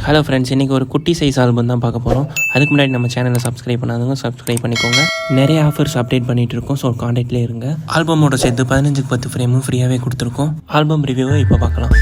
Hello friends, இன்றைக்கி ஒரு குட்டி சைஸ் ஆல்பம் தான் பார்க்க போகிறோம். அதுக்கு முன்னாடி நம்ம சேனலை சப்ஸ்கிரைப் பண்ணாதவங்க சப்ஸ்கிரைப் பண்ணிக்கோங்க. நிறைய ஆஃபர்ஸ் அப்டேட் பண்ணிகிட்டு இருக்கோம், ஸோ காண்டாக்ட்லேயே இருங்க. ஆல்பமோட சேர்த்து 15க்கு 10 ஃப்ரேமும் ஃப்ரீயாகவே கொடுத்துருக்கோம். ஆல்பம் ரிவ்யூவை இப்போ பார்க்கலாம்.